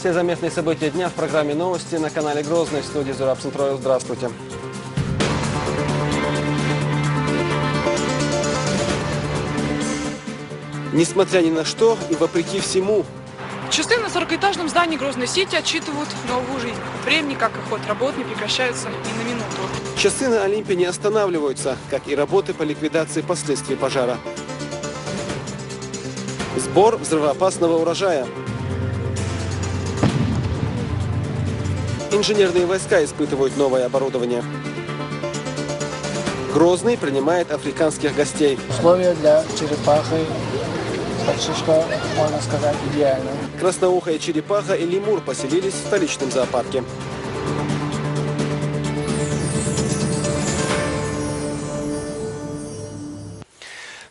Все заметные события дня в программе «Новости» на канале «Грозный». В студии Зураб Центроил. Здравствуйте. Несмотря ни на что и вопреки всему. Часы на 40-этажном здании Грозный-Сити отсчитывают новую жизнь. Времени, как и ход работ, не прекращаются ни на минуту. Часы на Олимпе не останавливаются, как и работы по ликвидации последствий пожара. Сбор взрывоопасного урожая. Инженерные войска испытывают новое оборудование. Грозный принимает африканских гостей. Условия для черепахи почти что, можно сказать, идеальные. Красноухая черепаха и лемур поселились в столичном зоопарке.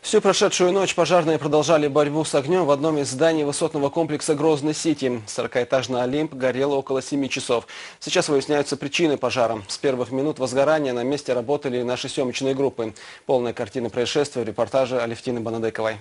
Всю прошедшую ночь пожарные продолжали борьбу с огнем в одном из зданий высотного комплекса Грозный-Сити. 40-этажный Олимп горел около 7 часов. Сейчас выясняются причины пожара. С первых минут возгорания на месте работали наши съемочные группы. Полная картина происшествия в репортаже Алевтины Банадековой.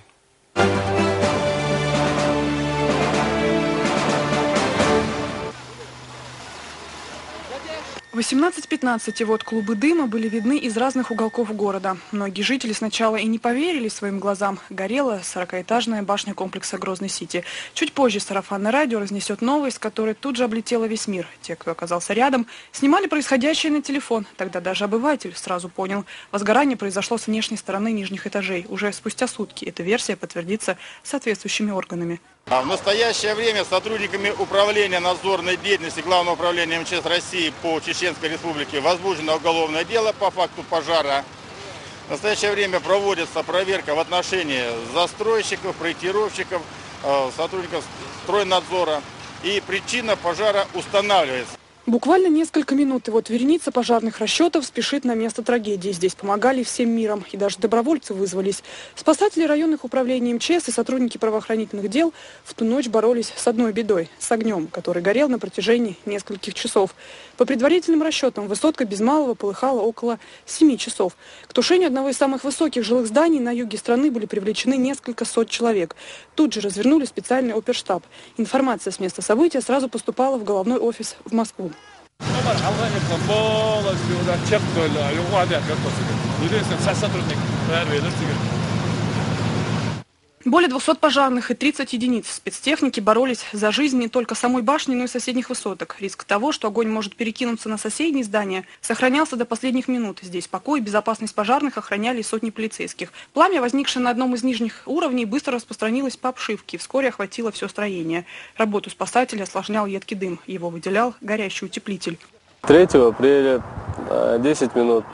18:15, и вот клубы дыма были видны из разных уголков города. Многие жители сначала и не поверили своим глазам. Горела 40-этажная башня комплекса Грозный-Сити. Чуть позже сарафанное радио разнесет новость, которая тут же облетела весь мир. Те, кто оказался рядом, снимали происходящее на телефон. Тогда даже обыватель сразу понял. Возгорание произошло с внешней стороны нижних этажей. Уже спустя сутки эта версия подтвердится соответствующими органами. В настоящее время сотрудниками Управления надзорной деятельности Главного управления МЧС России по Чеченской Республике возбуждено уголовное дело по факту пожара. В настоящее время проводится проверка в отношении застройщиков, проектировщиков, сотрудников стройнадзора. И причина пожара устанавливается. Буквально несколько минут, и вот вереница пожарных расчетов спешит на место трагедии. Здесь помогали всем миром, и даже добровольцы вызвались. Спасатели районных управлений МЧС и сотрудники правоохранительных дел в ту ночь боролись с одной бедой – с огнем, который горел на протяжении нескольких часов. По предварительным расчетам, высотка без малого полыхала около 7 часов. К тушению одного из самых высоких жилых зданий на юге страны были привлечены несколько сот человек. Тут же развернули специальный оперштаб. Информация с места события сразу поступала в головной офис в Москву. Более 200 пожарных и 30 единиц спецтехники боролись за жизнь не только самой башни, но и соседних высоток. Риск того, что огонь может перекинуться на соседние здания, сохранялся до последних минут. Здесь покой и безопасность пожарных охраняли сотни полицейских. Пламя, возникшее на одном из нижних уровней, быстро распространилось по обшивке. Вскоре охватило все строение. Работу спасателя осложнял едкий дым. Его выделял горящий утеплитель. 3 апреля, 10 минут,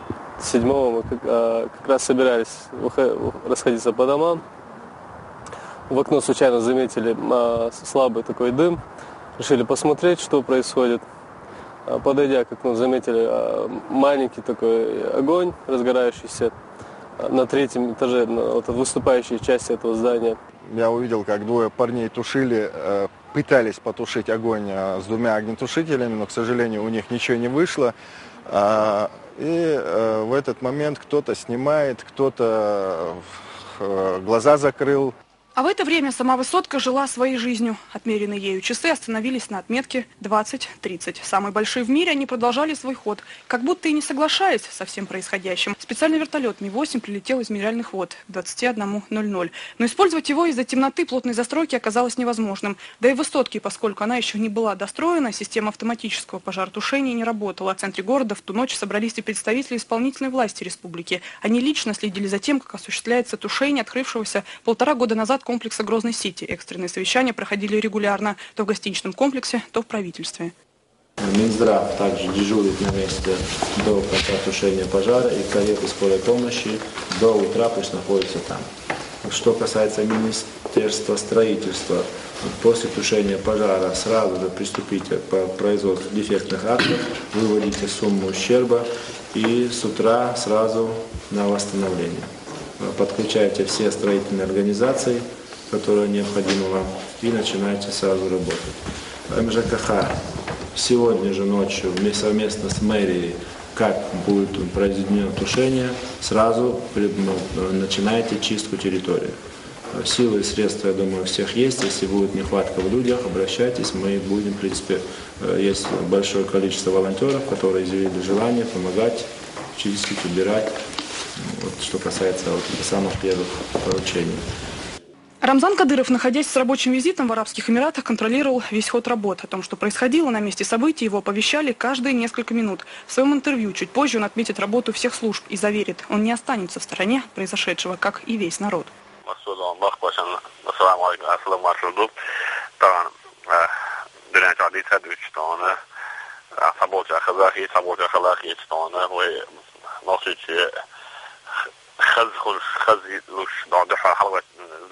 7 мы как раз собирались расходиться по домам. В окно случайно заметили слабый такой дым, решили посмотреть, что происходит. Подойдя к окну, заметили маленький такой огонь, разгорающийся на 3-м этаже, на выступающей части этого здания. Я увидел, как двое парней пытались потушить огонь с 2 огнетушителями, но, к сожалению, у них ничего не вышло. И в этот момент кто-то снимает, кто-то глаза закрыл. А в это время сама высотка жила своей жизнью. Отмеренные ею часы остановились на отметке 20:30. Самые большие в мире, они продолжали свой ход, как будто и не соглашаясь со всем происходящим. Специальный вертолет Ми-8 прилетел из Минеральных вод к 21:00. Но использовать его из-за темноты плотной застройки оказалось невозможным. Да и высотки, поскольку она еще не была достроена, система автоматического пожаротушения не работала. В центре города в ту ночь собрались и представители исполнительной власти республики. Они лично следили за тем, как осуществляется тушение открывшегося 1,5 года назад комплекса Грозный-Сити. Экстренные совещания проходили регулярно, то в гостиничном комплексе, то в правительстве. Минздрав также дежурит на месте до конца тушения пожара, и кареты скорой помощи до утра пусть находятся там. Что касается Министерства строительства, после тушения пожара сразу же приступите к производству дефектных актов, выводите сумму ущерба и с утра сразу на восстановление. Подключайте все строительные организации, которые необходимы вам, и начинайте сразу работать. МЖКХ сегодня же ночью совместно с мэрией, как будет произведено тушение, сразу начинайте чистку территории. Силы и средства, я думаю, у всех есть. Если будет нехватка в людях, обращайтесь, мы будем, в принципе, есть большое количество волонтеров, которые изъявили желание помогать, чистить, убирать. Вот, что касается вот самых первых поручений. Рамзан Кадыров, находясь с рабочим визитом в Арабских Эмиратах, контролировал весь ход работ. О том, что происходило на месте событий, его оповещали каждые несколько минут. В своем интервью чуть позже он отметит работу всех служб и заверит, он не останется в стороне от произошедшего, как и весь народ.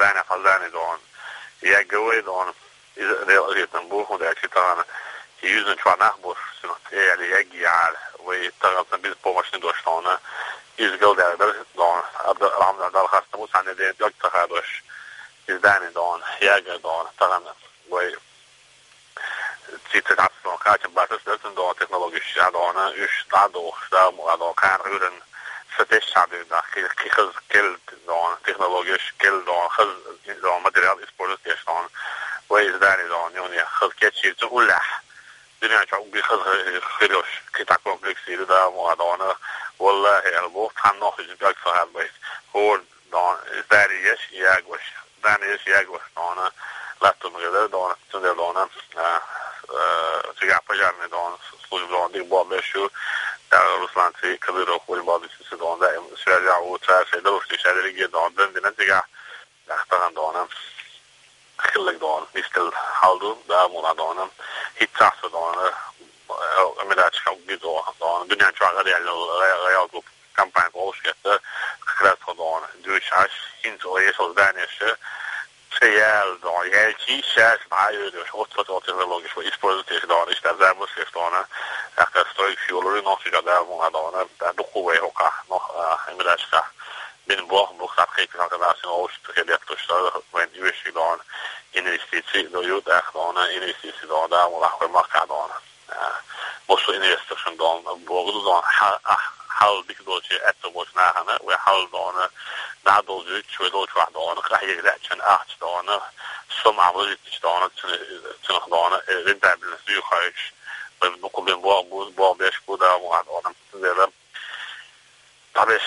زاني فزاني دون يا جوي دون إذا ريت نبوه وده كتانا يوزن شو نخبر سنة يعني يجي على ويتغلط نبيز بومش ندوش دونه يزقل ده دون عبد الرحمن عبد الخاص نموت عن ده يقطع هذاش يزداني دون يجي دون تغنى وي تيجي تعرف كاتب بس دلتن دون تكنولوجيا شادونه إيش تعدو شدا مقدار كان غيرن ستش عدو ده كي خز كل دون تكنولوجيا كل دون خز دون ماتريال إسبورت كيش دون ويزداني دون يعني خز كيتشي تقول له دنيا شو بيخز خيروش كتاع كومبلكسي ده مقدارنا والله البوق حنوخ جبك صاحب بيت هو دون زداني يش ياقوش زداني يش ياقوش دون لا تمغير دون تندر دون تجاه بجارني دون سلوج دون دي بوا بشو روسلان في كبير أخوي بعض الشيء دون دائما شارع وتعرف يدروش شارع جدا دون دين نتيجة اختارن دون خلق دون مثل حالدو ده مونا دون هيتعس دون أميرات شو جدو دون دنيا شو غادي على الريال جروب كامبين قوش كده خلاص دون دوش عش هنتو يسول دانيش سيال دون يالشي شاش معايو دوش وقت تكنولوجيش وإسبورتيش دون إشتغل مسكت دون اختار ستويك فيولوري نوشي جدا مونا دون ده قوة هوكا نو أميرات كا بين بوه بوخات خيك هذا ناس نوش تكليك تشتغل وين يوشي دون investitie do jut echt dan investitie dan daar moet ik wel maken dan moest investigation dan bijvoorbeeld dan haal dik doortje eten wordt nagaan we haal dan na door jut zo door wat dan krijg je dat je acht dan soms aan het dan het dan in dat is nu huis we nog op een boom best goed daar moet dan willen dat is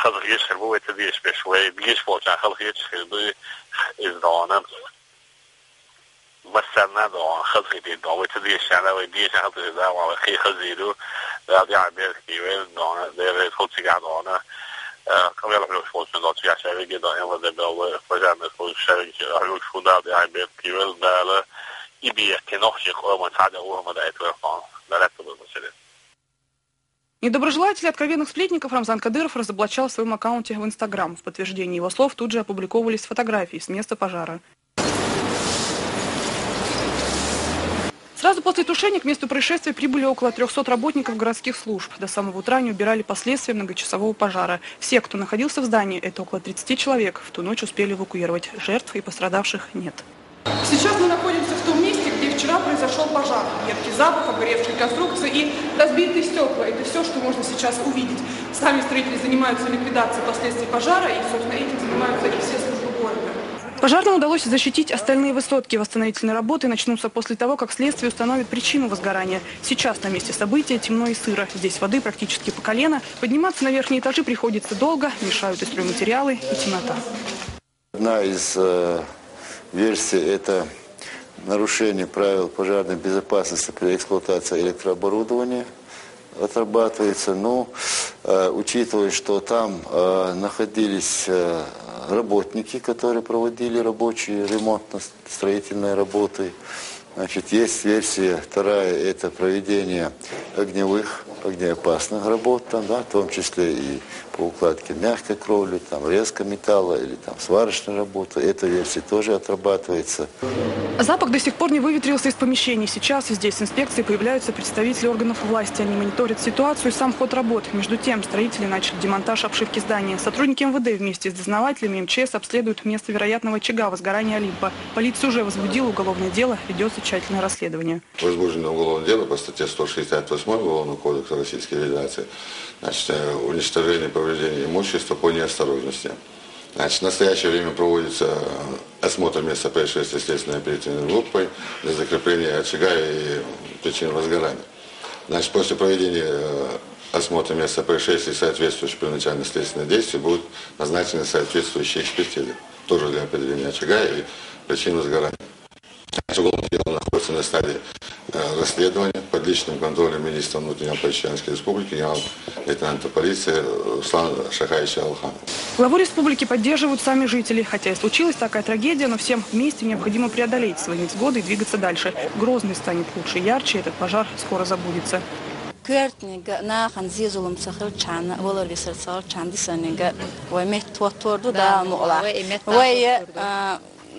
gaat er is hoe het die speciaal die sport aan gaat is dan مثلنا دون خذ دي دون وتدي الشارع ودي شغل ده وخي خزيرو ده يعني بيركي دون ده فوتي قاعد دون كم يلا بلوش فوتي دون تيجي شارع جدا يلا ده بيل فجأة فوتي شارع جدا شو ده يعني بيركي ده يبي كنوحش قوم تعدى هو ما ده يتوقع ده لا تبغى مسألة. Недоброжелателей откровенных сплетников Рамзан Кадыров разоблачал в своем аккаунте в Инстаграм. В подтверждение его слов тут же опубликовывались фотографии с места пожара. Сразу после тушения к месту происшествия прибыли около 300 работников городских служб. До самого утра они убирали последствия многочасового пожара. Все, кто находился в здании, это около 30 человек, в ту ночь успели эвакуировать. Жертв и пострадавших нет. Сейчас мы находимся в том месте, где вчера произошел пожар. Едкий запах, обгоревшие конструкции и разбитые стекла. Это все, что можно сейчас увидеть. Сами строители занимаются ликвидацией последствий пожара, и, собственно, этим занимаются и все службы города. Пожарным удалось защитить остальные высотки. Восстановительные работы начнутся после того, как следствие установит причину возгорания. Сейчас на месте события темно и сыро. Здесь воды практически по колено. Подниматься на верхние этажи приходится долго, мешают и стройматериалы, и темнота. Одна из версий – это нарушение правил пожарной безопасности при эксплуатации электрооборудования. Отрабатывается, но учитывая, что там находились работники, которые проводили рабочие ремонтно-строительные работы. Значит, есть версия вторая, это проведение огнеопасных работ, там, да, в том числе и по укладке мягкой кровли, там, резка металла или там сварочная работа. Эта версия тоже отрабатывается. Запах до сих пор не выветрился из помещений. Сейчас здесь с инспекцией появляются представители органов власти. Они мониторят ситуацию и сам ход работ. Между тем, строители начали демонтаж обшивки здания. Сотрудники МВД вместе с дознавателями МЧС обследуют место вероятного очага возгорания Олимпа. Полиция уже возбудила уголовное дело, ведется тщательное расследование. Возбуждено уголовное дело по статье 168 Уголовного кодекса Российской Федерации. Значит, уничтожение, повреждение имущества по неосторожности. Значит, в настоящее время проводится осмотр места происшествия следственной оперативной группой для закрепления очага и причин возгорания. Значит, после проведения осмотра места происшествия и соответствующих первоначальных следственных действий будут назначены соответствующие экспертизы, тоже для определения очага и причин возгорания. Уголовное дело находится на стадии расследования под личным контролем министра внутренних дел Чеченской Республики, генерал-лейтенанта полиции Руслана Шахаевича Алханова. Главу республики поддерживают сами жители. Хотя и случилась такая трагедия, но всем вместе необходимо преодолеть свои невзгоды и двигаться дальше. Грозный станет лучше и ярче, этот пожар скоро забудется.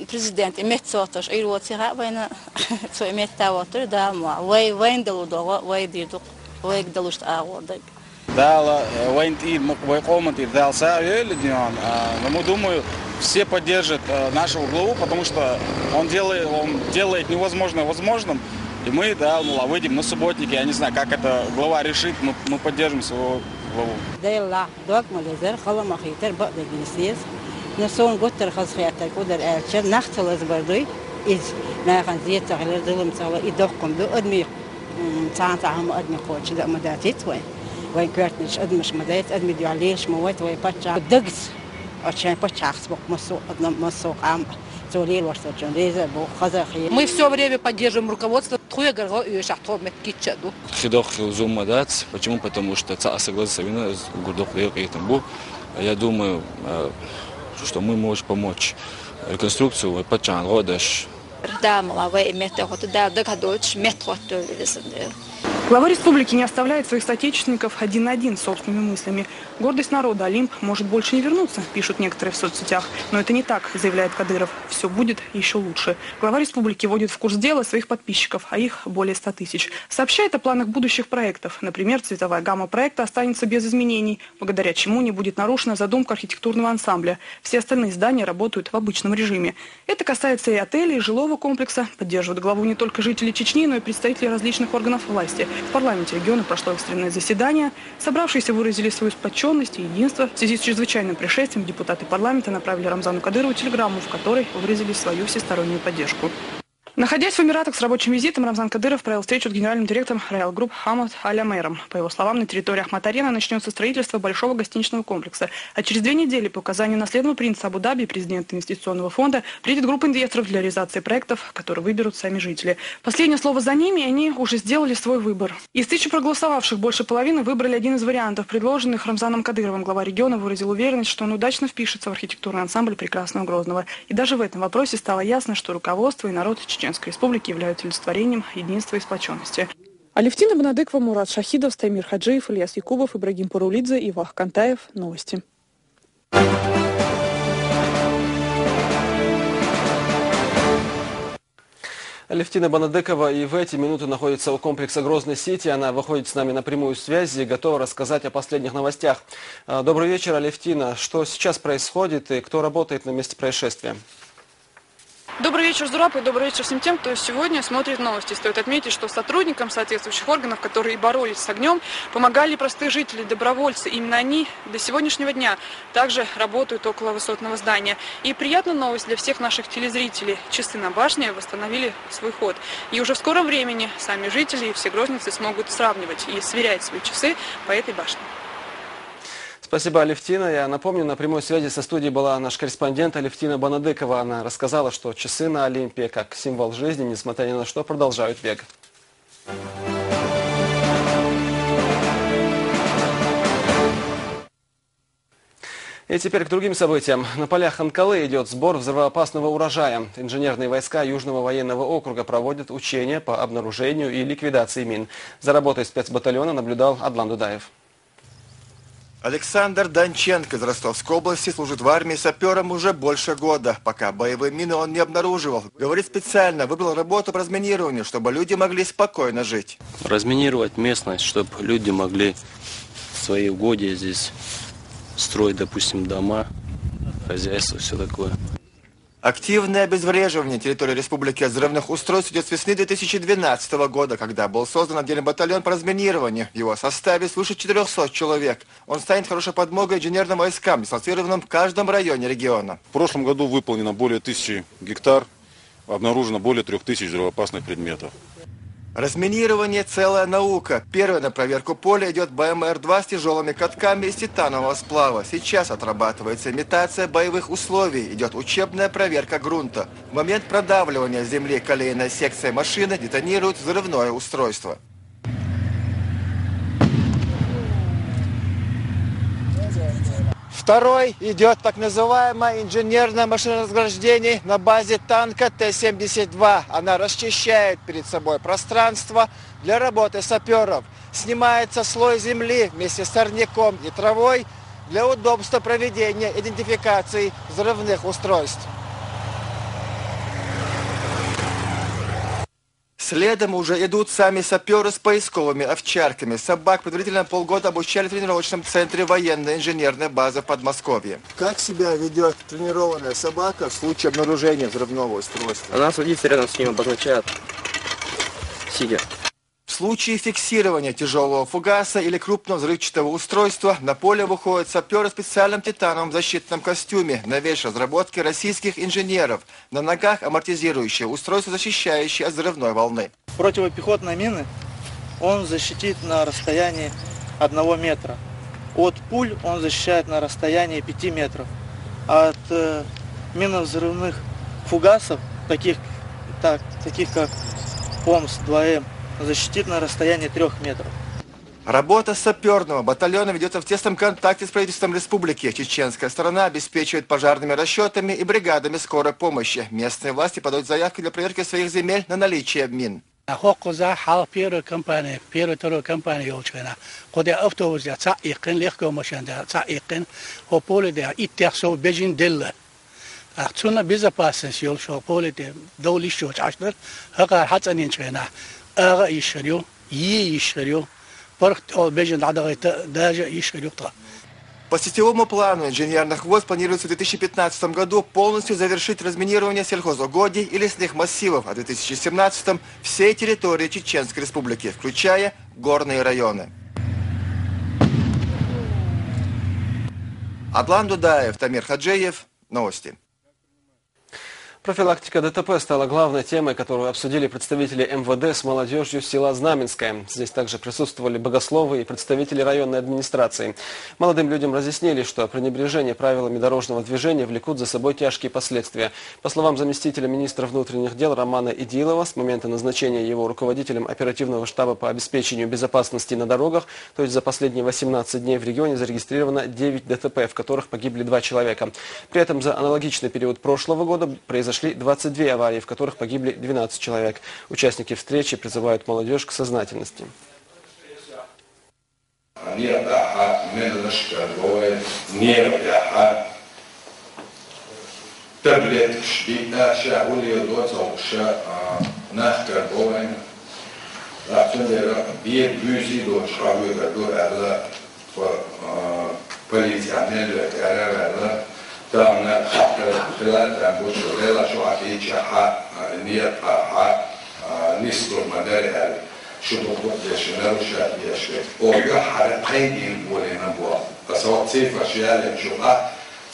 Президент имеет сотож, и вот сега война, что имеет того, то да, войн делу дого, войн дирдук, войн делу что агордаг. Да, войн и команд и дал саэль, но мы думаю, все поддержат нашего главу, потому что он делает невозможное возможным, и мы выйдем на субботники, я не знаю, как это глава решит, мы поддержим своего главу. Да, док малезер, халамахитер, бадегнисиес. نسون قطر خاص خياتك ودر أرشل نختل أزبردوي إج ناخن زيت على ظلم سوا يدقم دو أدمي تعهم أدمي قوتش ده مداتيت وين كرتنش أدمش مدات أدمي دي عليش موت وين بتشا دقس عشان بتشا خسبق مسوق أدم مسوق عم توليل ورثة ريزة بو خزاخي. Мы все время поддерживаем руководство. Хуя горго и шахтов меткичаду. Хидох зум мадат. Почему? Потому что ца согласился вина с гурдох этим был. Я думаю, что мы можем помочь реконструкцию и почан годаш. Глава республики не оставляет своих соотечественников один на один с собственными мыслями. Гордость народа Олимп может больше не вернуться, пишут некоторые в соцсетях. Но это не так, заявляет Кадыров. Все будет еще лучше. Глава республики вводит в курс дела своих подписчиков, а их более 100 тысяч. Сообщает о планах будущих проектов. Например, цветовая гамма проекта останется без изменений, благодаря чему не будет нарушена задумка архитектурного ансамбля. Все остальные здания работают в обычном режиме. Это касается и отелей, и жилого комплекса. Поддерживают главу не только жители Чечни, но и представители различных органов власти. В парламенте региона прошло экстренное заседание. Собравшиеся выразили свою сплоченность и единство. В связи с чрезвычайным пришествием депутаты парламента направили Рамзану Кадырову телеграмму, в которой выразили свою всестороннюю поддержку. Находясь в Эмиратах с рабочим визитом, Рамзан Кадыров провел встречу с генеральным директором Royal Group Хамад Аль-Амейром. По его словам, на территории Ахмат-Арена начнется строительство большого гостиничного комплекса. А через 2 недели по указанию наследного принца Абу-Даби, президента инвестиционного фонда, приедет группа инвесторов для реализации проектов, которые выберут сами жители. Последнее слово за ними, и они уже сделали свой выбор. Из 1000 проголосовавших больше половины выбрали один из вариантов, предложенных Рамзаном Кадыровым. Глава региона выразил уверенность, что он удачно впишется в архитектурный ансамбль прекрасного Грозного. И даже в этом вопросе стало ясно, что руководство и народ Чеченской Республики являются олицетворением единства и сплоченности. Алевтина Банадыкова, Мурат Шахидов, Стаймир Хаджиев, Ильяс Якубов, Ибрагим Парулидзе и Вах Кантаев. Новости. Алевтина Банадыкова и в эти минуты находится у комплекса Грозный-Сити. Она выходит с нами на прямую связь и готова рассказать о последних новостях. Добрый вечер, Алевтина. Что сейчас происходит и кто работает на месте происшествия? Добрый вечер, Зураб, и добрый вечер всем тем, кто сегодня смотрит новости. Стоит отметить, что сотрудникам соответствующих органов, которые боролись с огнем, помогали простые жители, добровольцы. Именно они до сегодняшнего дня также работают около высотного здания. И приятная новость для всех наших телезрителей. Часы на башне восстановили свой ход. И уже в скором времени сами жители и все грозницы смогут сравнивать и сверять свои часы по этой башне. Спасибо, Алевтина. Я напомню, на прямой связи со студией была наш корреспондент Алевтина Банадыкова. Она рассказала, что часы на Олимпе, как символ жизни, несмотря ни на что, продолжают бег. И теперь к другим событиям. На полях Анкалы идет сбор взрывоопасного урожая. Инженерные войска Южного военного округа проводят учения по обнаружению и ликвидации мин. За работой спецбатальона наблюдал Адлан Дудаев. Александр Донченко из Ростовской области служит в армии сапером уже больше года. Пока боевые мины он не обнаруживал. Говорит, специально выбрал работу по разминированию, чтобы люди могли спокойно жить. Разминировать местность, чтобы люди могли свои угодья здесь строить, допустим, дома, хозяйство, все такое. Активное обезвреживание территории республики от взрывных устройств идет с весны 2012 года, когда был создан отдельный батальон по разминированию. В его составе свыше 400 человек. Он станет хорошей подмогой инженерным войскам, дислоцированным в каждом районе региона. В прошлом году выполнено более 1000 гектар, обнаружено более 3000 взрывоопасных предметов. Разминирование – целая наука. Первая на проверку поля идет БМР-2 с тяжелыми катками из титанового сплава. Сейчас отрабатывается имитация боевых условий. Идет учебная проверка грунта. В момент продавливания земли колейной секции машины детонирует взрывное устройство. Второй идет так называемое инженерное машиноразграждение на базе танка Т-72. Она расчищает перед собой пространство для работы саперов. Снимается слой земли вместе с сорняком и травой для удобства проведения идентификации взрывных устройств. Следом уже идут сами саперы с поисковыми овчарками. Собак предварительно полгода обучали в тренировочном центре военной инженерной базы в Подмосковье. Как себя ведет тренированная собака в случае обнаружения взрывного устройства? Она садится рядом с ним, обозначает, сидя. В случае фиксирования тяжелого фугаса или крупного взрывчатого устройства на поле выходят саперы в специальном титановом защитном костюме, новейшей разработки российских инженеров. На ногах амортизирующее устройство, защищающее от взрывной волны. Противопехотные мины он защитит на расстоянии 1 метра. От пуль он защищает на расстоянии 5 метров. От минно-взрывных фугасов, таких как ПОМС-2М, защитит на расстоянии 3 метров. Работа саперного батальона ведется в тесном контакте с правительством республики. Чеченская сторона обеспечивает пожарными расчетами и бригадами скорой помощи. Местные власти подают заявки для проверки своих земель на наличие мин. По сетевому плану инженерных войск планируется в 2015 году полностью завершить разминирование сельхозугодий и лесных массивов, а в 2017 всей территории Чеченской Республики, включая горные районы. Адлан Дудаев, Тамир Хаджиев. Новости. Профилактика ДТП стала главной темой, которую обсудили представители МВД с молодежью села Знаменское. Здесь также присутствовали богословы и представители районной администрации. Молодым людям разъяснили, что пренебрежение правилами дорожного движения влекут за собой тяжкие последствия. По словам заместителя министра внутренних дел Романа Идилова, с момента назначения его руководителем оперативного штаба по обеспечению безопасности на дорогах, то есть за последние 18 дней в регионе зарегистрировано 9 ДТП, в которых погибли 2 человека. При этом за аналогичный период прошлого года произошли 22 аварии, в которых погибли 12 человек. Участники встречи призывают молодежь к сознательности. دعنا خلال تعبوش ولا شو عفيش حق نية حق نسلو مداري شو بقول يشنو شو يشوي ويا حرقين ولنا بوا بس هو تصير أشياء شو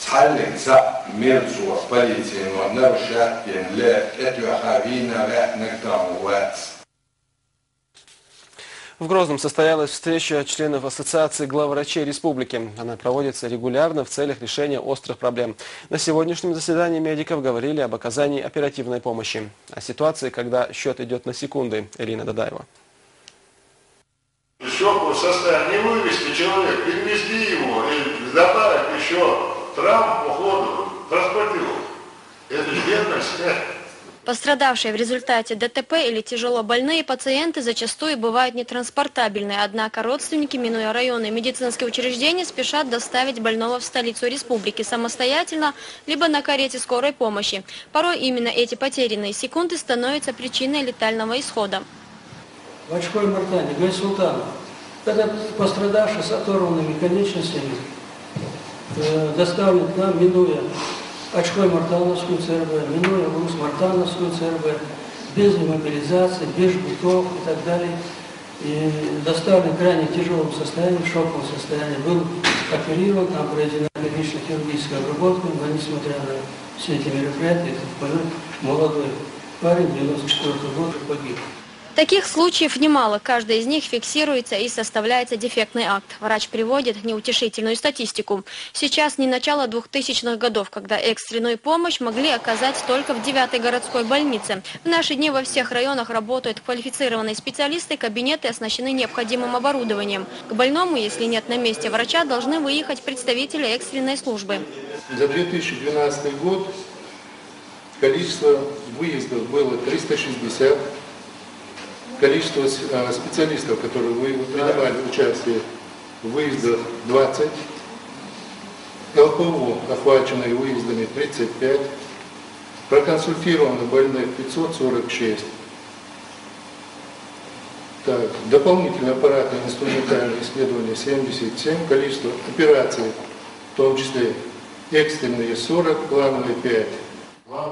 تحلل سا ميرزو بليتين ونرجع لا أتوا خابينا راح نقطع وقت. В Грозном состоялась встреча членов Ассоциации главврачей республики. Она проводится регулярно в целях решения острых проблем. На сегодняшнем заседании медиков говорили об оказании оперативной помощи. О ситуации, когда счет идет на секунды. Ирина Дадаева. Еще в состоянии вывести человека, перевезли его, и добавить еще травм по ходу, транспортировку. Это же бедность. Пострадавшие в результате ДТП или тяжело больные пациенты зачастую бывают нетранспортабельны, однако родственники, минуя районные медицинские учреждения, спешат доставить больного в столицу республики самостоятельно, либо на карете скорой помощи. Порой именно эти потерянные секунды становятся причиной летального исхода. В очковой Мартане, Гайсултанов, этот пострадавший с оторванными конечностями доставлен к нам, минуя Очкой Мартановскую ЦРБ, минуя Урус Мартановскую ЦРБ, без мобилизации, без жгутов и так далее. И доставлен в крайне тяжелом состоянии, в шоковом состоянии. Был оперирован, там проведена первичная хирургическая обработка, но несмотря на все эти мероприятия, этот больной молодой парень 94-го года погиб. Таких случаев немало. Каждый из них фиксируется и составляется дефектный акт. Врач приводит неутешительную статистику. Сейчас не начало 2000-х годов, когда экстренную помощь могли оказать только в 9-й городской больнице. В наши дни во всех районах работают квалифицированные специалисты, кабинеты оснащены необходимым оборудованием. К больному, если нет на месте врача, должны выехать представители экстренной службы. За 2012 год количество выездов было 360. Количество специалистов, которые принимали участие в выездах, 20. ЛПУ, охваченные выездами, 35. Проконсультировано больных 546. Так, дополнительные аппаратные инструментальные исследования 77. Количество операций, в том числе экстренные 40, плановые 5.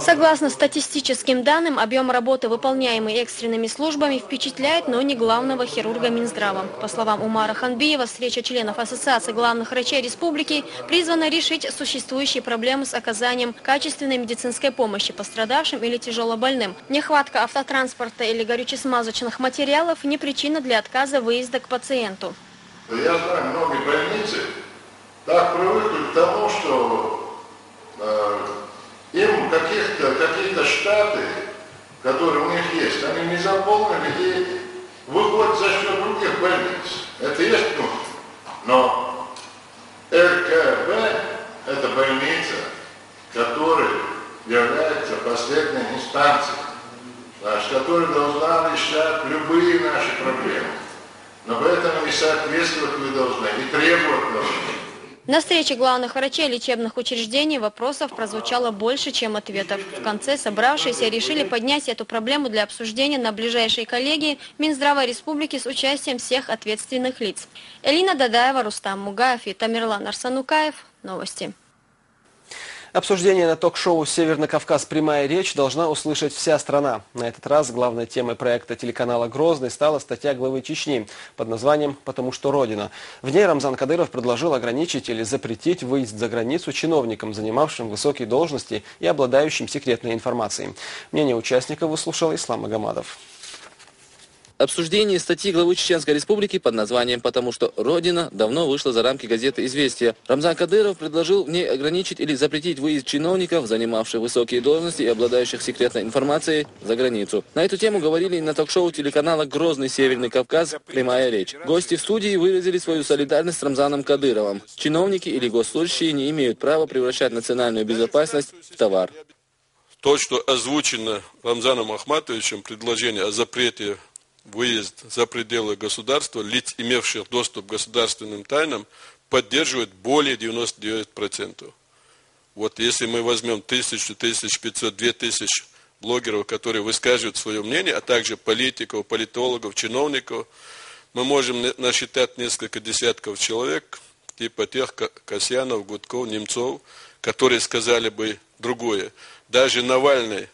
Согласно статистическим данным, объем работы, выполняемый экстренными службами, впечатляет, но не главного хирурга Минздрава. По словам Умара Ханбиева, встреча членов Ассоциации главных врачей республики призвана решить существующие проблемы с оказанием качественной медицинской помощи пострадавшим или тяжелобольным. Нехватка автотранспорта или горюче-смазочных материалов не причина для отказа выезда к пациенту. Я знаю, многие больницы так привыкли к тому, что им какие-то штаты, которые у них есть, они не заполнили и выходят за счет других больниц. Это есть нужно. Но РКБ – это больница, которая является последней инстанцией, которая должна решать любые наши проблемы. Но поэтому и соответствовать вы должны, и требовать должны. На встрече главных врачей лечебных учреждений вопросов прозвучало больше, чем ответов. В конце собравшиеся решили поднять эту проблему для обсуждения на ближайшей коллегии Минздрава Республики с участием всех ответственных лиц. Элина Дадаева, Рустам Мугаев и Тамерлан Арсанукаев. Новости. Обсуждение на ток-шоу «Северный Кавказ. Прямая речь» должна услышать вся страна. На этот раз главной темой проекта телеканала «Грозный» стала статья главы Чечни под названием «Потому что Родина». В ней Рамзан Кадыров предложил ограничить или запретить выезд за границу чиновникам, занимавшим высокие должности и обладающим секретной информацией. Мнение участников выслушал Ислам Магомадов. Обсуждение статьи главы Чеченской Республики под названием «Потому что Родина» давно вышло за рамки газеты «Известия». Рамзан Кадыров предложил в ней ограничить или запретить выезд чиновников, занимавших высокие должности и обладающих секретной информацией, за границу. На эту тему говорили и на ток-шоу телеканала «Грозный Северный Кавказ. Прямая речь». Гости в студии выразили свою солидарность с Рамзаном Кадыровым. Чиновники или госслужащие не имеют права превращать национальную безопасность в товар. То, что озвучено Рамзаном Ахматовичем, предложение о запрете выезд за пределы государства, лиц, имевших доступ к государственным тайнам, поддерживает более 99%. Вот если мы возьмем 1000, 1500, 2000 блогеров, которые высказывают свое мнение, а также политиков, политологов, чиновников, мы можем насчитать несколько десятков человек, типа тех Касьянов, Гудков, Немцов, которые сказали бы другое. Даже Навальный,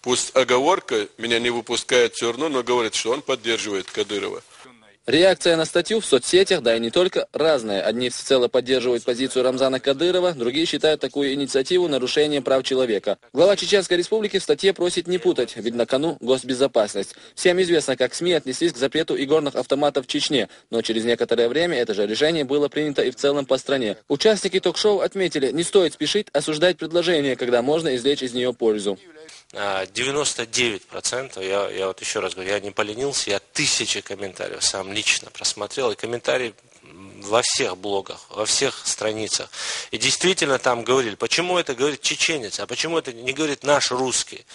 пусть оговорка, меня не выпускает все равно, но говорит, что он поддерживает Кадырова. Реакция на статью в соцсетях, да и не только, разная. Одни всецело поддерживают позицию Рамзана Кадырова, другие считают такую инициативу нарушением прав человека. Глава Чеченской Республики в статье просит не путать, ведь на кону госбезопасность. Всем известно, как СМИ отнеслись к запрету игорных автоматов в Чечне, но через некоторое время это же решение было принято и в целом по стране. Участники ток-шоу отметили, не стоит спешить осуждать предложение, когда можно извлечь из нее пользу. 99%, я вот еще раз говорю, я не поленился, я 1000 комментариев сам лично просмотрел, и комментарии во всех блогах, во всех страницах. И действительно там говорили, почему это говорит чеченец, а почему это не говорит наш русский.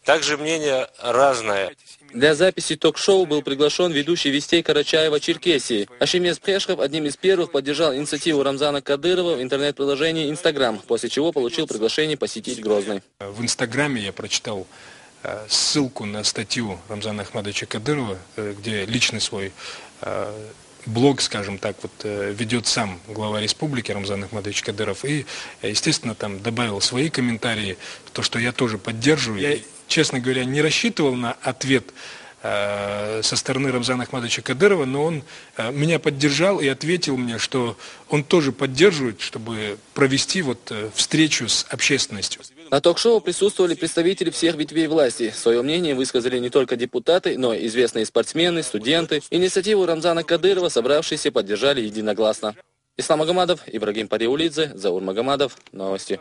Также мнение разное. Для записи ток-шоу был приглашен ведущий «Вестей» Карачаева-Черкесии. Ашимес Прешхов одним из первых поддержал инициативу Рамзана Кадырова в интернет-приложении «Инстаграм», после чего получил приглашение посетить Грозный. В Инстаграме я прочитал ссылку на статью Рамзана Ахматовича Кадырова, где личный свой блог, скажем так, вот ведет сам глава республики Рамзан Ахматович Кадыров. И, естественно, там добавил свои комментарии, то, что я тоже поддерживаю. Я, честно говоря, не рассчитывал на ответ со стороны Рамзана Ахматовича Кадырова, но он меня поддержал и ответил мне, что он тоже поддерживает, чтобы провести вот встречу с общественностью. На ток-шоу присутствовали представители всех ветвей власти. Свое мнение высказали не только депутаты, но и известные спортсмены, студенты. Инициативу Рамзана Кадырова собравшиеся поддержали единогласно. Ислам Магомадов, Ибрагим Париулидзе, Заур Магомадов. Новости.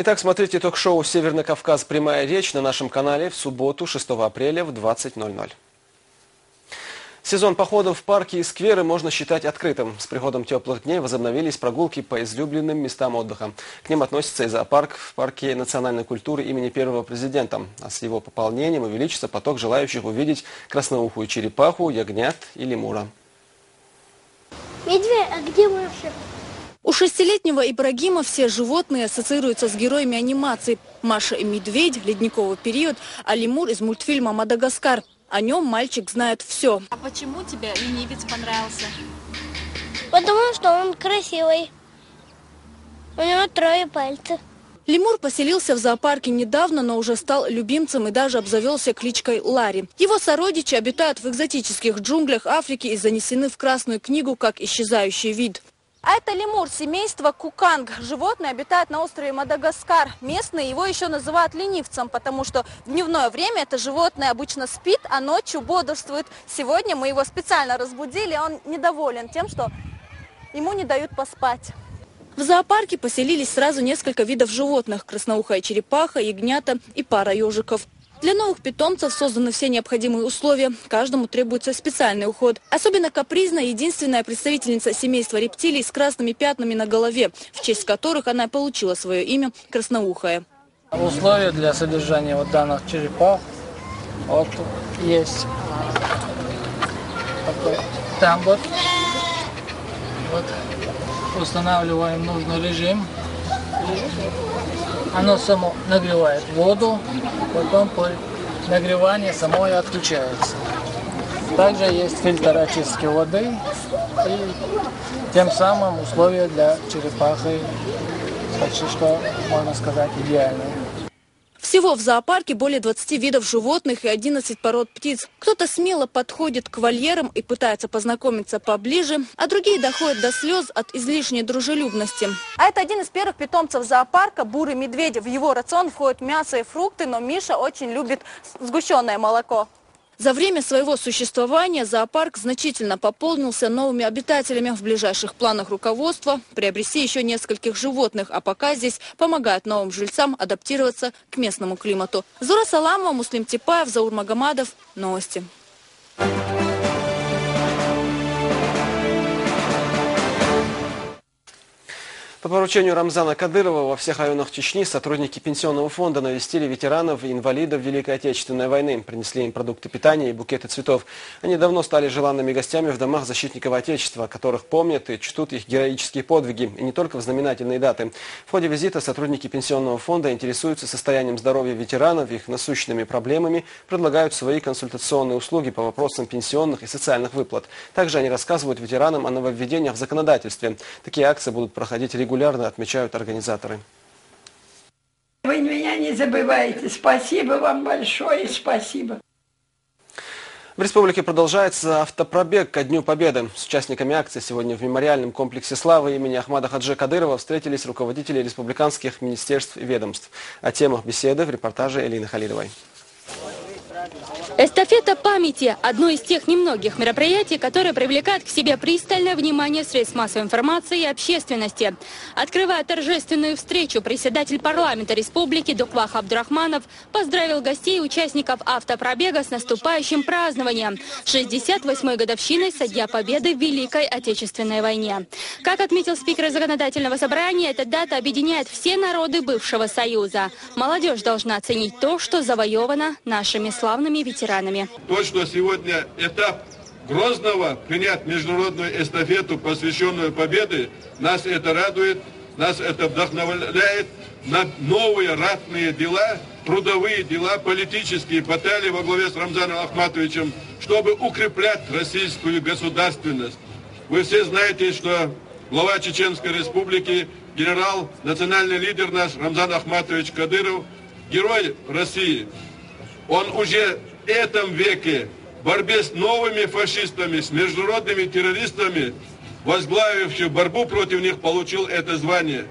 Итак, смотрите ток-шоу «Северный Кавказ. Прямая речь» на нашем канале в субботу, 6 апреля в 20:00. Сезон походов в парки и скверы можно считать открытым. С приходом теплых дней возобновились прогулки по излюбленным местам отдыха. К ним относится и зоопарк в парке национальной культуры имени первого президента. А с его пополнением увеличится поток желающих увидеть красноухую черепаху, ягнят и лемура. Медведь, а где Маша? У 6-летнего Ибрагима все животные ассоциируются с героями анимации. Маша и медведь, ледниковый период, а лемур из мультфильма «Мадагаскар». О нем мальчик знает все. А почему тебе ленивец понравился? Потому что он красивый. У него 3 пальца. Лемур поселился в зоопарке недавно, но уже стал любимцем и даже обзавелся кличкой Ларри. Его сородичи обитают в экзотических джунглях Африки и занесены в Красную книгу как исчезающий вид. А это лемур семейства куканг. Животное обитает на острове Мадагаскар. Местные его еще называют ленивцем, потому что в дневное время это животное обычно спит, а ночью бодрствует. Сегодня мы его специально разбудили, он недоволен тем, что ему не дают поспать. В зоопарке поселились сразу несколько видов животных – красноухая черепаха, ягнята и пара ежиков. Для новых питомцев созданы все необходимые условия. Каждому требуется специальный уход. Особенно капризна единственная представительница семейства рептилий с красными пятнами на голове, в честь которых она получила свое имя – красноухая. Условия для содержания вот данных черепах вот есть такой тамбур. Вот. Устанавливаем нужный режим. Оно само нагревает воду, потом по нагреванию само и отключается. Также есть фильтр очистки воды и тем самым условия для черепахи, почти что, можно сказать, идеальные. Всего в зоопарке более 20 видов животных и 11 пород птиц. Кто-то смело подходит к вольерам и пытается познакомиться поближе, а другие доходят до слез от излишней дружелюбности. А это один из первых питомцев зоопарка – бурый медведь. В его рацион входят мясо и фрукты, но Миша очень любит сгущенное молоко. За время своего существования зоопарк значительно пополнился новыми обитателями. В ближайших планах руководства приобрести еще нескольких животных, а пока здесь помогают новым жильцам адаптироваться к местному климату. Зура Саламова, Муслим Типаев, Заур Магомадов. Новости. По поручению Рамзана Кадырова во всех районах Чечни сотрудники пенсионного фонда навестили ветеранов и инвалидов Великой Отечественной войны, принесли им продукты питания и букеты цветов. Они давно стали желанными гостями в домах защитников Отечества, которых помнят и чтут их героические подвиги, и не только в знаменательные даты. В ходе визита сотрудники пенсионного фонда интересуются состоянием здоровья ветеранов, их насущными проблемами, предлагают свои консультационные услуги по вопросам пенсионных и социальных выплат. Также они рассказывают ветеранам о нововведениях в законодательстве. Такие акции будут проходить регулярно, отмечают организаторы. Вы меня не забывайте. Спасибо вам большое, спасибо. В республике продолжается автопробег ко Дню Победы. С участниками акции сегодня в мемориальном комплексе славы имени Ахмада Хаджи Кадырова встретились руководители республиканских министерств и ведомств. О темах беседы в репортаже Элины Халидовой. Эстафета памяти – одно из тех немногих мероприятий, которое привлекает к себе пристальное внимание средств массовой информации и общественности. Открывая торжественную встречу, председатель парламента республики Дуквах Абдурахманов поздравил гостей и участников автопробега с наступающим празднованием – 68-й годовщиной со Дня Победы в Великой Отечественной войне. Как отметил спикер законодательного собрания, эта дата объединяет все народы бывшего Союза. Молодежь должна оценить то, что завоевано нашими славными ветеранами. То, что сегодня этап Грозного принять международную эстафету, посвященную победе, нас это радует, нас это вдохновляет на новые ратные дела, трудовые дела, политические баталии во главе с Рамзаном Ахматовичем чтобы укреплять российскую государственность. Вы все знаете, что глава Чеченской Республики, генерал, национальный лидер наш Рамзан Ахматович Кадыров, герой России. Он уже в этом веке в борьбе с новыми фашистами, с международными террористами, возглавивший борьбу против них, получил это звание.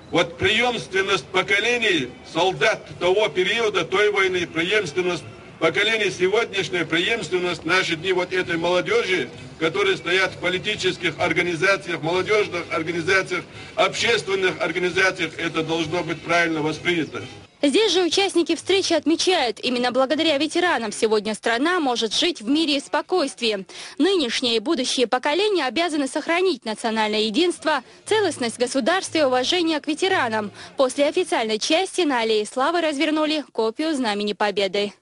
Вот преемственность поколений солдат того периода, той войны, преемственность поколений сегодняшняя, преемственность в наши дни вот этой молодежи, которые стоят в политических организациях, молодежных организациях, общественных организациях, это должно быть правильно воспринято. Здесь же участники встречи отмечают, именно благодаря ветеранам сегодня страна может жить в мире и спокойствии. Нынешние и будущие поколения обязаны сохранить национальное единство, целостность государства и уважение к ветеранам. После официальной части на Аллее Славы развернули копию Знамени Победы.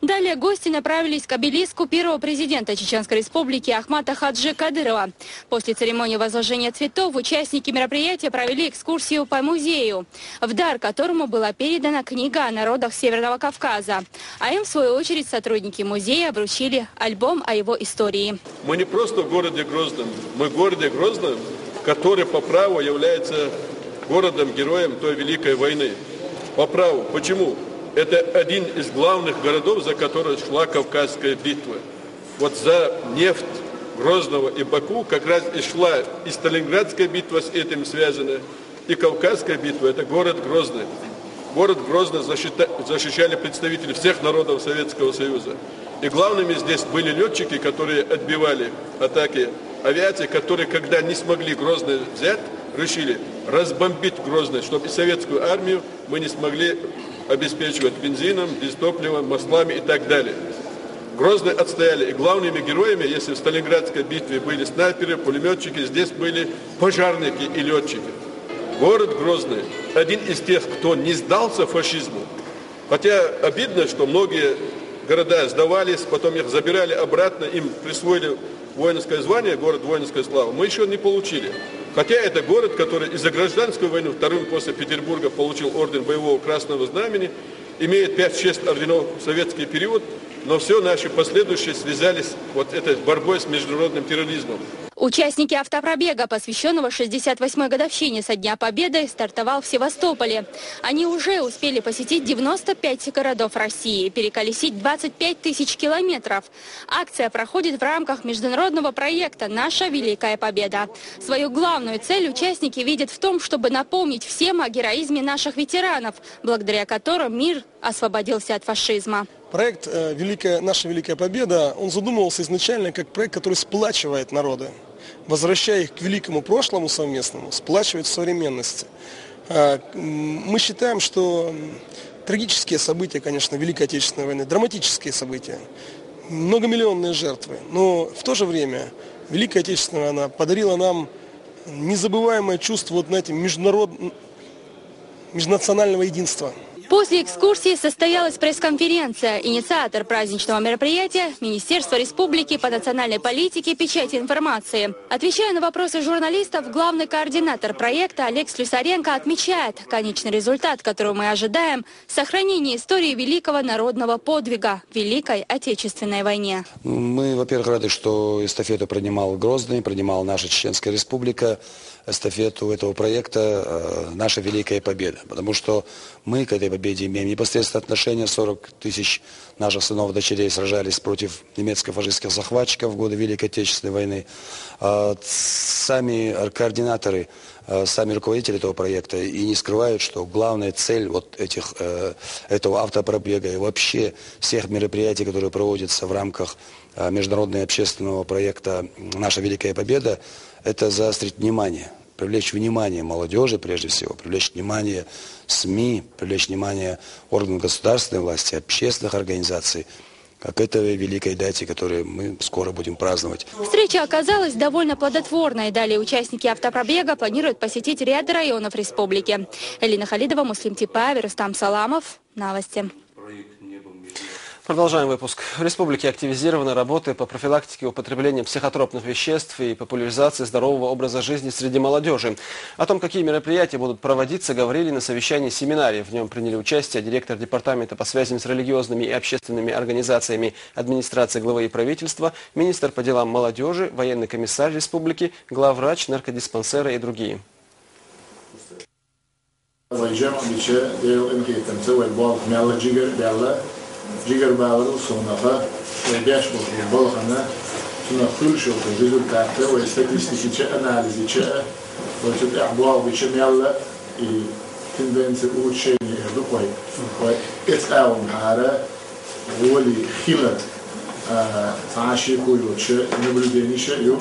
Далее гости направились к обелиску первого президента Чеченской Республики Ахмата Хаджи Кадырова. После церемонии возложения цветов участники мероприятия провели экскурсию по музею, в дар которому была передана книга о народах Северного Кавказа. А им, в свою очередь, сотрудники музея вручили альбом о его истории. Мы не просто в городе Грозном, мы в городе Грозном, который по праву является городом-героем той Великой войны. По праву. Почему? Это один из главных городов, за который шла Кавказская битва. Вот за нефть Грозного и Баку как раз и шла и Сталинградская битва с этим связана, и Кавказская битва. Это город Грозный. Город Грозный защищали представители всех народов Советского Союза. И главными здесь были летчики, которые отбивали атаки авиации, которые, когда не смогли Грозный взять, решили разбомбить Грозный, чтобы и советскую армию мы не смогли обеспечивать бензином, дизтопливом, маслами и так далее. Грозный отстояли. И главными героями, если в Сталинградской битве были снайперы, пулеметчики, здесь были пожарники и летчики. Город Грозный один из тех, кто не сдался фашизму. Хотя обидно, что многие города сдавались, потом их забирали обратно, им присвоили воинское звание, город воинской славы. Мы еще не получили. Хотя это город, который из-за гражданской войны, вторым после Петербурга, получил орден боевого Красного Знамени, имеет 5-6 орденов в советский период, но все наши последующие связались вот этой борьбой с международным терроризмом. Участники автопробега, посвященного 68-й годовщине со Дня Победы, стартовал в Севастополе. Они уже успели посетить 95 городов России, переколесить 25 тысяч километров. Акция проходит в рамках международного проекта «Наша Великая Победа». Свою главную цель участники видят в том, чтобы напомнить всем о героизме наших ветеранов, благодаря которым мир освободился от фашизма. Проект «Наша Великая Победа», он задумывался изначально как проект, который сплачивает народы, возвращая их к великому прошлому совместному, сплачивает в современности. Мы считаем, что трагические события, конечно, Великой Отечественной войны, драматические события, многомиллионные жертвы, но в то же время Великая Отечественная война подарила нам незабываемое чувство вот, знаете, межнационального единства. После экскурсии состоялась пресс-конференция. Инициатор праздничного мероприятия – Министерство Республики по национальной политике, печати информации. Отвечая на вопросы журналистов, главный координатор проекта Олег Слюсаренко отмечает, конечный результат, которого мы ожидаем – сохранение истории великого народного подвига в Великой Отечественной войне. Мы, во-первых, рады, что эстафету принимал Грозный, принимала наша Чеченская Республика. Эстафету этого проекта «Наша Великая Победа». Потому что мы к этой победе имеем непосредственное отношение. 40 тысяч наших сынов и дочерей сражались против немецко-фашистских захватчиков в годы Великой Отечественной войны. Сами координаторы, сами руководители этого проекта и не скрывают, что главная цель вот этого автопробега и вообще всех мероприятий, которые проводятся в рамках международного общественного проекта «Наша Великая Победа», это заострить внимание, привлечь внимание молодежи, прежде всего, привлечь внимание СМИ, привлечь внимание органов государственной власти, общественных организаций, как этой великой дате, которую мы скоро будем праздновать. Встреча оказалась довольно плодотворной. Далее участники автопробега планируют посетить ряд районов республики. Элина Халидова, Муслим Типаев, Рустам Саламов. Новости. Продолжаем выпуск. В республике активизированы работы по профилактике употребления психотропных веществ и популяризации здорового образа жизни среди молодежи. О том, какие мероприятия будут проводиться, говорили на совещании-семинаре. В нем приняли участие директор департамента по связям с религиозными и общественными организациями администрации главы и правительства, министр по делам молодежи, военный комиссар республики, главврач наркодиспансера и другие. Jigar bağları sonuna beş balığına tuna kuluş oldu rezultatı ve statistiki analizi çe ve tut ahbab biçim yalla tendensi o şey ne koy ve etavun hara wali khilat tashi koyucu ne bildiğini şey yok.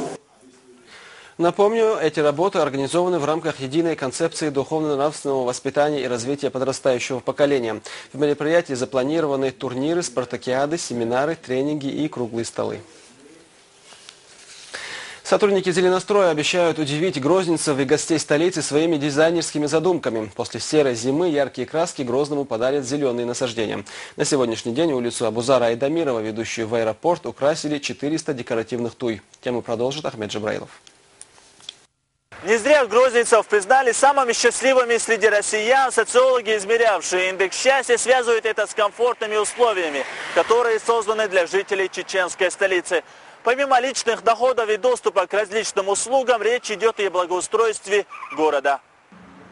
Напомню, эти работы организованы в рамках единой концепции духовно-нравственного воспитания и развития подрастающего поколения. В мероприятии запланированы турниры, спартакиады, семинары, тренинги и круглые столы. Сотрудники «Зеленостроя» обещают удивить грозненцев и гостей столицы своими дизайнерскими задумками. После серой зимы яркие краски Грозному подарят зеленые насаждения. На сегодняшний день улицу Абузара Айдамирова, ведущую в аэропорт, украсили 400 декоративных туй. Тему продолжит Ахмед Джабраилов. Не зря грозненцев признали самыми счастливыми среди россиян. Социологи, измерявшие индекс счастья, связывают это с комфортными условиями, которые созданы для жителей чеченской столицы. Помимо личных доходов и доступа к различным услугам, речь идет и о благоустройстве города.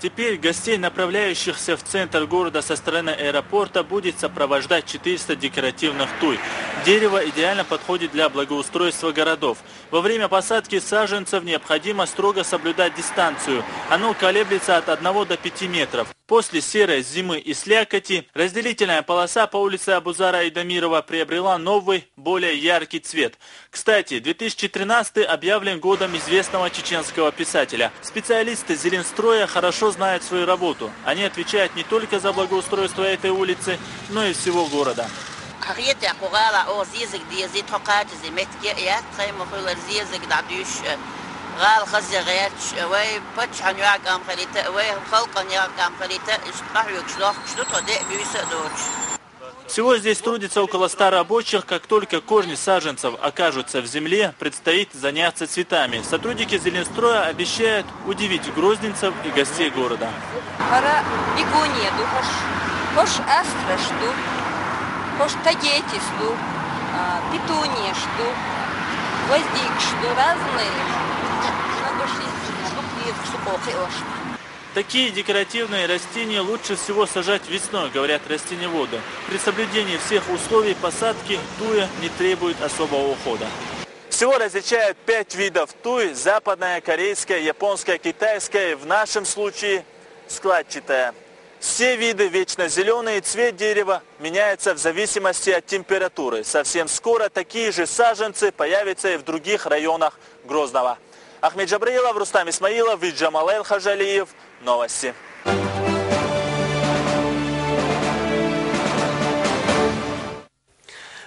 Теперь гостей, направляющихся в центр города со стороны аэропорта, будет сопровождать 400 декоративных туй. Дерево идеально подходит для благоустройства городов. Во время посадки саженцев необходимо строго соблюдать дистанцию. Оно колеблется от 1 до 5 метров. После серой зимы и слякоти разделительная полоса по улице Абузара Айдамирова приобрела новый, более яркий цвет. Кстати, 2013 объявлен годом известного чеченского писателя. Специалисты «Зеленстроя» хорошо знают свою работу. Они отвечают не только за благоустройство этой улицы, но и всего города. Всего здесь трудится около 100 рабочих. Как только корни саженцев окажутся в земле, предстоит заняться цветами. Сотрудники «Зеленстроя» обещают удивить грозненцев и гостей города. Такие декоративные растения лучше всего сажать весной, говорят растениеводы. При соблюдении всех условий посадки туя не требует особого ухода. Всего различают 5 видов туи: западная, корейская, японская, китайская, в нашем случае складчатая. Все виды вечно зеленые, цвет дерева меняется в зависимости от температуры. Совсем скоро такие же саженцы появятся и в других районах Грозного. Ахмед Джабраилов, Рустам Исмаилов и Джамал Эль-Хаджалиев. Новости.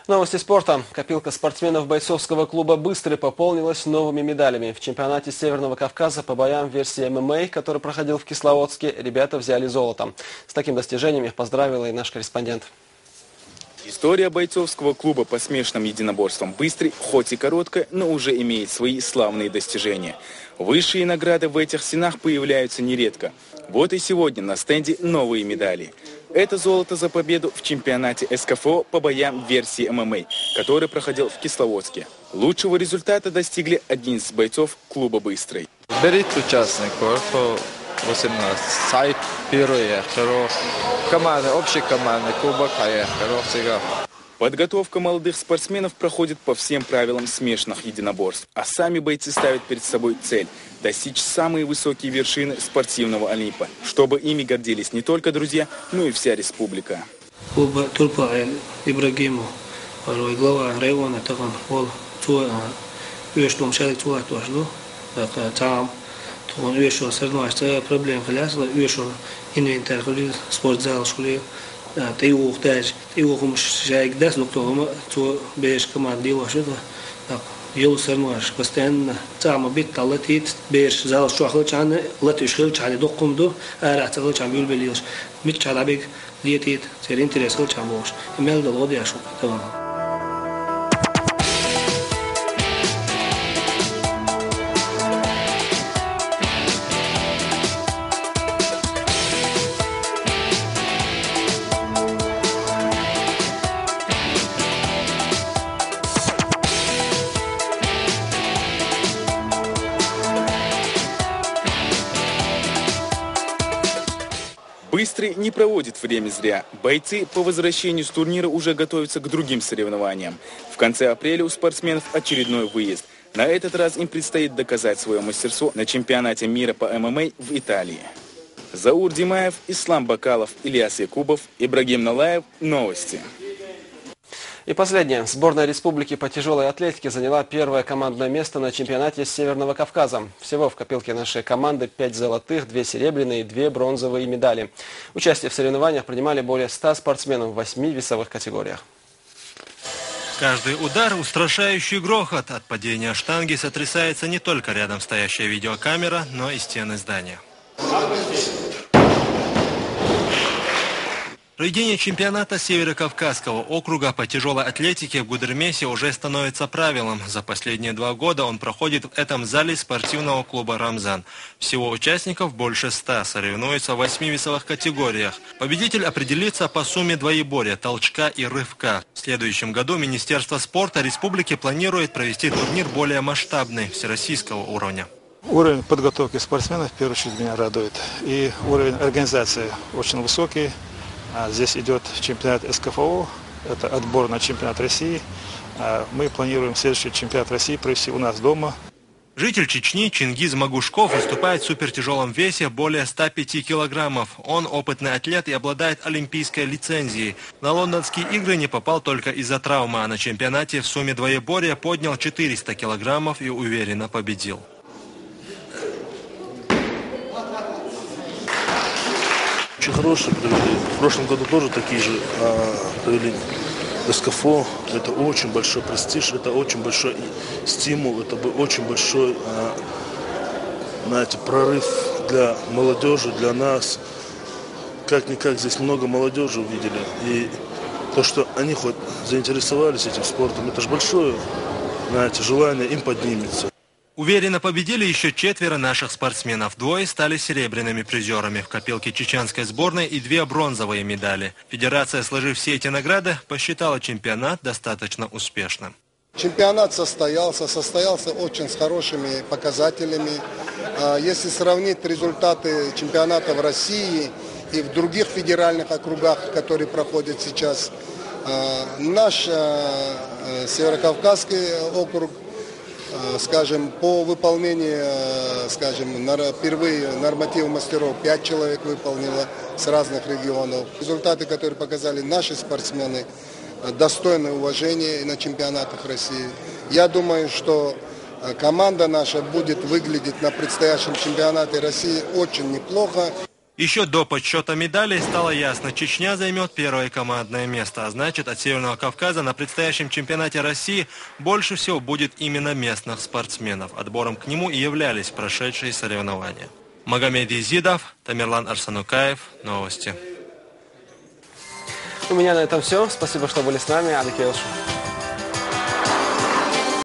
Новости спорта. Копилка спортсменов бойцовского клуба «Быстрый» пополнилась новыми медалями. В чемпионате Северного Кавказа по боям в версии ММА, который проходил в Кисловодске, ребята взяли золото. С таким достижением их поздравил и наш корреспондент. История бойцовского клуба по смешанным единоборствам «Быстрый» хоть и короткая, но уже имеет свои славные достижения. Высшие награды в этих стенах появляются нередко. Вот и сегодня на стенде новые медали. Это золото за победу в чемпионате СКФО по боям в версии ММА, который проходил в Кисловодске. Лучшего результата достигли 11 бойцов клуба «Быстрый». Берите участников, 18, сайт первый, второй, команда, общая команда, кубок, второй. Подготовка молодых спортсменов проходит по всем правилам смешанных единоборств, а сами бойцы ставят перед собой цель – достичь самые высокие вершины спортивного Олимпа, чтобы ими гордились не только друзья, но и вся республика. Ибрагиму, глава района, он вешал соревнования, проблем халясла, вешал инвентарь, спортзал, школе, тайух даже, тайух муж шайк даст, но кто бежит команды его что-то, так يلو سرماش كستان تعمل بيت طلتيت بيش زال شو خلش عن لتش خلش على دقم دو راح تخلش عم بيلبليوش مش على بيك ليتيت سيرين تريس خلش عم بوش إمال الوضع شو تمام. Быстрый не проводит время зря. Бойцы по возвращению с турнира уже готовятся к другим соревнованиям. В конце апреля у спортсменов очередной выезд. На этот раз им предстоит доказать свое мастерство на чемпионате мира по ММА в Италии. Заур Димаев, Ислам Бакалов, Ильяс Якубов, Ибрагим Налаев. Новости. И последнее. Сборная республики по тяжелой атлетике заняла первое командное место на чемпионате Северного Кавказа. Всего в копилке нашей команды 5 золотых, 2 серебряные и 2 бронзовые медали. Участие в соревнованиях принимали более 100 спортсменов в 8 весовых категориях. Каждый удар – устрашающий грохот. От падения штанги сотрясается не только рядом стоящая видеокамера, но и стены здания. Проведение чемпионата Северо-Кавказского округа по тяжелой атлетике в Гудермесе уже становится правилом. За последние 2 года он проходит в этом зале спортивного клуба «Рамзан». Всего участников больше 100, соревнуются в 8 весовых категориях. Победитель определится по сумме двоеборья, толчка и рывка. В следующем году Министерство спорта республики планирует провести турнир более масштабный, всероссийского уровня. Уровень подготовки спортсменов, в первую очередь, меня радует. И уровень организации очень высокий. Здесь идет чемпионат СКФО, это отбор на чемпионат России. Мы планируем следующий чемпионат России провести у нас дома. Житель Чечни Чингиз Магушков выступает в супертяжелом весе более 105 килограммов. Он опытный атлет и обладает олимпийской лицензией. На лондонские игры не попал только из-за травмы, а на чемпионате в сумме двоеборья поднял 400 килограммов и уверенно победил. Очень хорошие провели. В прошлом году тоже такие же провели СКФО. Это очень большой престиж, это очень большой стимул, это очень большой, знаете, прорыв для молодежи, для нас. Как-никак здесь много молодежи увидели. И то, что они хоть заинтересовались этим спортом, это же большое, знаете, желание им поднимется. Уверенно победили еще 4 наших спортсменов. 2 стали серебряными призерами в копилке чеченской сборной и 2 бронзовые медали. Федерация, сложив все эти награды, посчитала чемпионат достаточно успешным. Чемпионат состоялся очень с хорошими показателями. Если сравнить результаты чемпионата в России и в других федеральных округах, которые проходят сейчас, наш Северокавказский округ, скажем, по выполнению, скажем, впервые норматив мастеров 5 человек выполнило с разных регионов. Результаты, которые показали наши спортсмены, достойны уважения на чемпионатах России. Я думаю, что команда наша будет выглядеть на предстоящем чемпионате России очень неплохо. Еще до подсчета медалей стало ясно, Чечня займет первое командное место, а значит, от Северного Кавказа на предстоящем чемпионате России больше всего будет именно местных спортсменов. Отбором к нему и являлись прошедшие соревнования. Магомед Изидов, Тамерлан Арсанукаев. Новости. У меня на этом все. Спасибо, что были с нами. Адакелшу.